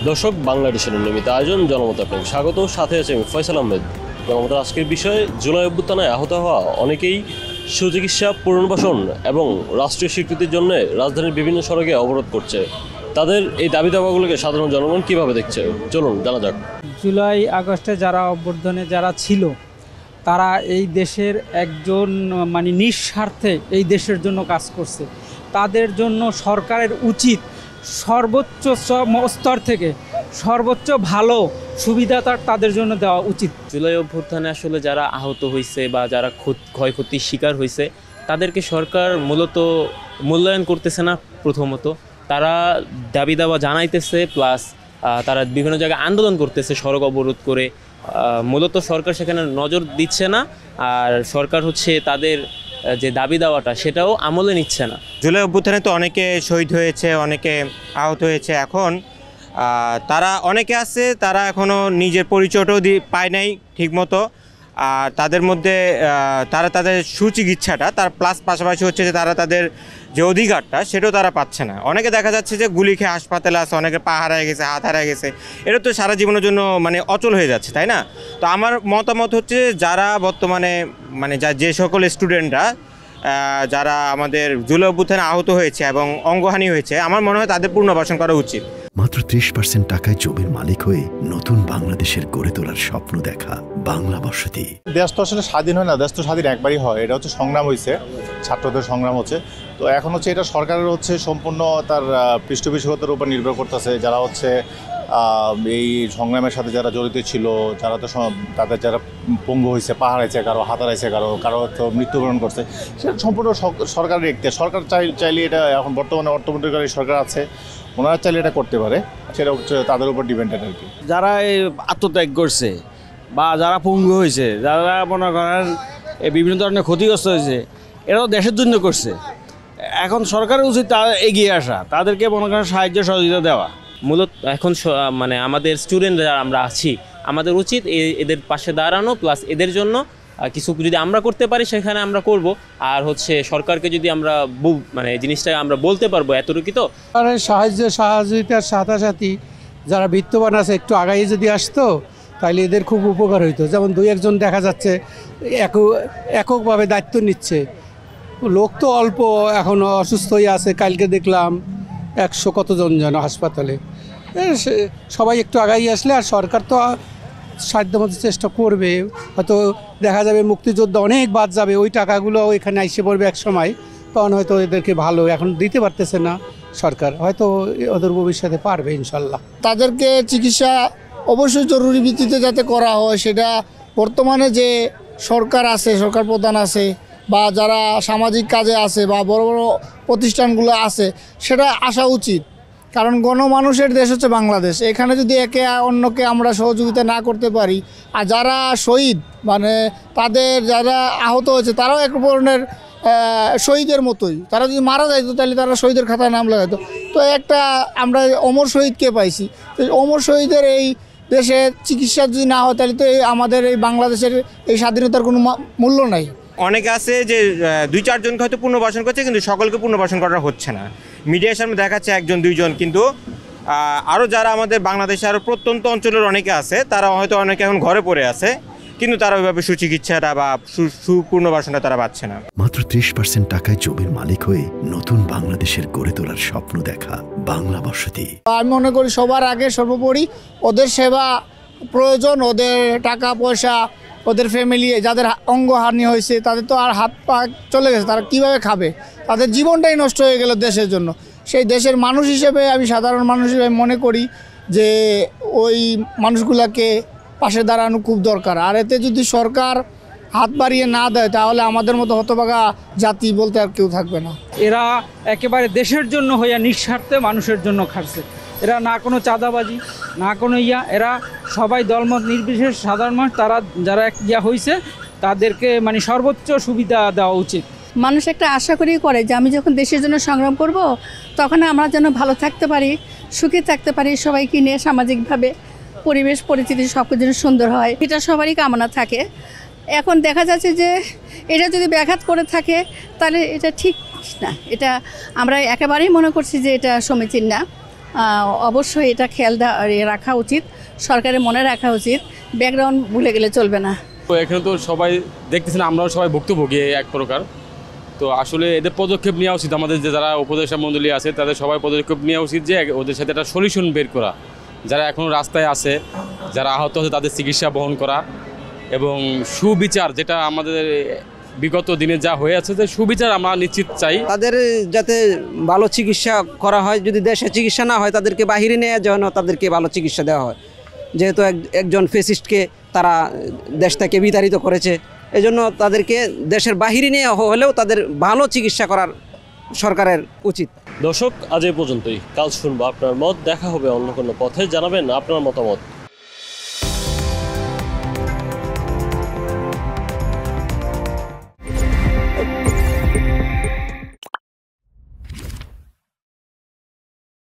দর্শক, বাংলাদেশের নিয়মিত আয়োজন জনমত আপনাকে স্বাগত। সাথে আছে আমি ফয়সাল আহমেদ। জনমতের আজকের বিষয়ে জুলাই অভ্যুত্থানে আহত হওয়া অনেকেই সুচিকিৎসা, পুনর্বাসন এবং রাষ্ট্রীয় স্বীকৃতির জন্য রাজধানীর বিভিন্ন সড়কে অবরোধ করছে। তাদের এই দাবি দাবাগুলোকে সাধারণ জনগণ কীভাবে দেখছে, চলুন জানা যাক। জুলাই আগস্টে যারা অভ্যুত্থানে যারা ছিল, তারা এই দেশের একজন নিঃস্বার্থে এই দেশের জন্য কাজ করছে। তাদের জন্য সরকারের উচিত সর্বোচ্চ স্তর থেকে সর্বোচ্চ ভালো সুবিধা তাদের জন্য দেওয়া উচিত। জুলাই অভ্যুত্থানে আসলে যারা আহত হয়েছে বা যারা ক্ষয়ক্ষতির শিকার হয়েছে, তাদেরকে সরকার মূলত মূল্যায়ন করতেছে না। প্রথমত তারা দাবি দাবা জানাইতেছে, প্লাস তারা বিভিন্ন জায়গায় আন্দোলন করতেছে সড়ক অবরোধ করে। মূলত সরকার সেখানে নজর দিচ্ছে না, আর সরকার তাদের যে দাবি দেওয়াটা সেটাও আমলে নিচ্ছে না। জুলাই অভ্যুত্থানে তো অনেকে শহীদ হয়েছে, অনেকে আহত হয়েছে। এখন তারা অনেকে আছে, তারা এখনও নিজের পরিচয়টাও পায় নাই ঠিকমতো। আর তাদের মধ্যে তারা তাদের সুচিকিৎসাটা তার প্লাস পাশাপাশি যে তারা তাদের যে অধিকারটা সেটাও তারা পাচ্ছে না। অনেকে দেখা যাচ্ছে যে গুলি খেয়ে হাসপাতালে আছে, অনেকে পা হারায় গেছে, হাত হারায় গেছে। এটা তো সারা জীবনের জন্য অচল হয়ে যাচ্ছে, তাই না? তো আমার মতামত যারা বর্তমানে যে সকল স্টুডেন্টরা যারা আমাদের জুলাই অভ্যুত্থানে আহত হয়েছে এবং অঙ্গহানি হয়েছে, আমার মনে হয় তাদের পুনর্বাসন করা উচিত। মাত্র 30% টাকায় জমির মালিক হয়ে নতুন বাংলাদেশের গড়ে তোলার স্বপ্ন দেখা বাংলা বসতি। দেশ তো আসলে স্বাধীন হয় না, দেশ তো স্বাধীন একবারই হয়। এটা সংগ্রাম হয়েছে, ছাত্রদের সংগ্রাম হচ্ছে। তো এখন এটা সরকারের সম্পূর্ণ তার পৃষ্ঠপোষকতার উপর নির্ভর করতেছে। যারা এই সংগ্রামের সাথে যারা জড়িত ছিল, যারা তো তাদের যারা পঙ্গু হয়েছে, পা হারাইছে, কারো হাত হারাইছে, কারো মৃত্যুবরণ করছে, সেটা সম্পূর্ণ সরকারের এখতিয়ার। সরকার চাইলে এটা, এখন বর্তমানে অর্থমন্ত্রীকারী সরকার আছে, ওনারা চাইলে এটা করতে পারে। সেটা তাদের উপর ডিপেন্ডেন্ট আর কি। যারা এই আত্মত্যাগ করছে বা যারা পঙ্গু হয়েছে, যারা মনে করেন বিভিন্ন ধরনের ক্ষতিগ্রস্ত হয়েছে, এরাও দেশের জন্য করছে। এখন সরকারের উচিত এগিয়ে আসা, তাদেরকে মনে করেন সাহায্য সহযোগিতা দেওয়া। মূলত এখন আমাদের স্টুডেন্ট যারা আমরা আছি, আমাদের উচিত এদের পাশে দাঁড়ানো, প্লাস এদের জন্য কিছু যদি আমরা করতে পারি সেখানে আমরা করব। আর সরকারকে যদি আমরা জিনিসটা আমরা বলতে পারবো এতটুকু। তো সহযোগিতার সাথে যারা বিত্তবান আছে একটু আগাই যদি আসতো, তাহলে এদের খুব উপকার হইতো। যেমন 2-1 দেখা যাচ্ছে এককভাবে দায়িত্ব নিচ্ছে। লোক তো অল্প, এখন অসুস্থ হয়ে আছে। কালকে দেখলাম 100 কতজন যেন হাসপাতালে। সবাই একটু আগাই আসলে, আর সরকার তো সাধ্যমতো চেষ্টা করবে। হয়তো দেখা যাবে মুক্তিযোদ্ধা অনেক বাদ যাবে, ওই টাকাগুলো এখানে এসে পড়বে এক সময়, তখন হয়তো এদেরকে ভালো এখন দিতে পারতেছে না সরকার, হয়তো ওদের ভবিষ্যতে পারবে ইনশাল্লাহ। তাদেরকে চিকিৎসা অবশ্যই জরুরি ভিত্তিতে যাতে করা হয়, সেটা বর্তমানে যে সরকার আছে, সরকার প্রধান আছে, বা যারা সামাজিক কাজে আছে বা বড় বড় প্রতিষ্ঠানগুলো আছে, সেটা আসা উচিত। কারণ গণমানুষের দেশ হচ্ছে বাংলাদেশ। এখানে যদি একে অন্যকে আমরা সহযোগিতা না করতে পারি, আর যারা শহীদ তাদের যারা আহত হয়েছে, তারাও এক ধরনের শহীদের মতোই। তারা যদি মারা যাইতো তাহলে তারা শহীদের খাতায় নাম লাগাইতো। তো আমরা অমর শহীদকে পাইছি। তো অমর শহীদের এই দেশে চিকিৎসা যদি না হয়, তাহলে তো আমাদের এই বাংলাদেশের এই স্বাধীনতার কোনো মূল্য নাই। অনেকে আছে যে 2-4 জনকে হয়তো পুনর্বাসন করছে, কিন্তু সকলকে পুনর্বাসন করা হচ্ছে না। মিডিয়ার সামনে দেখাচ্ছে 1-2 জন, কিন্তু আরও যারা আমাদের বাংলাদেশে আরও প্রত্যন্ত অঞ্চলের অনেকে আছে, তারা হয়তো অনেকে এখন ঘরে পড়ে আছে, কিন্তু তারা ওইভাবে সুচিকিৎসাটা বা সুপুনর্বাসনটা তারা পাচ্ছে না। মাত্র 30% টাকায় জমির মালিক হয়ে নতুন বাংলাদেশের গড়ে তোলার স্বপ্ন দেখা বাংলা বসতি। আমি মনে করি সবার আগে সর্বোপরি ওদের সেবা প্রয়োজন। ওদের টাকা পয়সা, ওদের ফ্যামিলি, যাদের অঙ্গহানি হয়েছে, তাদের তো আর হাত পা চলে গেছে, তারা কিভাবে খাবে? তাদের জীবনটাই নষ্ট হয়ে গেল দেশের জন্য। সেই দেশের মানুষ হিসেবে, আমি সাধারণ মানুষ হিসেবে মনে করি যে ওই মানুষগুলোকে পাশে দাঁড়ানো খুব দরকার। আর এতে যদি সরকার হাত বাড়িয়ে না দেয়, তাহলে আমাদের মতো হতভাগা জাতি বলতে আর কেউ থাকবে না। এরা একেবারে দেশের জন্য হইয়া নিঃস্বার্থে মানুষের জন্য খাটছে। এরা না কোনো চাঁদাবাজি, না কোনো এরা সবাই দলমত নির্বিশেষে সাধারণ মানুষ, তারা যারা হয়েছে তাদেরকে সর্বোচ্চ সুবিধা দেওয়া উচিত। মানুষ একটা আশা করেই করে যে আমি যখন দেশের জন্য সংগ্রাম করব, তখন আমরা যেন ভালো থাকতে পারি, সুখী থাকতে পারি, সবাইকে নিয়ে সামাজিকভাবে পরিবেশ পরিস্থিতি সব কিছু যেন সুন্দর হয়, এটা সবারই কামনা থাকে। এখন দেখা যাচ্ছে যে এটা যদি ব্যাঘাত করে থাকে, তাহলে এটা ঠিক না। এটা আমরা একেবারেই মনে করছি যে এটা সমীচীন না। অবশ্যই এটা খেয়াল রাখা উচিত, সরকারের মনে রাখা উচিত, ব্যাকগ্রাউন্ড ভুলে গেলে চলবে না। তো এখানে তো সবাই দেখতেছেন, আমরাও সবাই ভুক্তভোগী এক প্রকার। তো আসলে এদের পদক্ষেপ নেওয়া উচিত, আমাদের যে যারা উপদেষ্টা মণ্ডলী আছে তাদের সবাই পদক্ষেপ নেওয়া উচিত যে ওদের সাথে একটা সলিউশন বের করা, যারা এখনও রাস্তায় আছে, যারা আহত আছে তাদের চিকিৎসা বহন করা এবং সুবিচার, যেটা আমাদের বিগত দিনে যা হয়ে আছে যে সুবিচার আমরা নিশ্চিত চাই। তাদের যাতে ভালো চিকিৎসা করা হয়, যদি দেশে চিকিৎসা না হয় তাদেরকে বাহিরে নিয়ে যেন তাদেরকে ভালো চিকিৎসা দেওয়া হয়, যেহেতু একজন ফেসিস্টকে তারা দেশ থেকে বিতাড়িত করেছে, এজন্য তাদেরকে দেশের বাহিরে নিয়ে হলেও তাদের ভালো চিকিৎসা করার সরকারের উচিত। দর্শক, আজ এই পর্যন্তই। কাল শুনবো আপনার মত। দেখা হবে অন্য কোনো পথে। জানাবেন আপনার মতামত।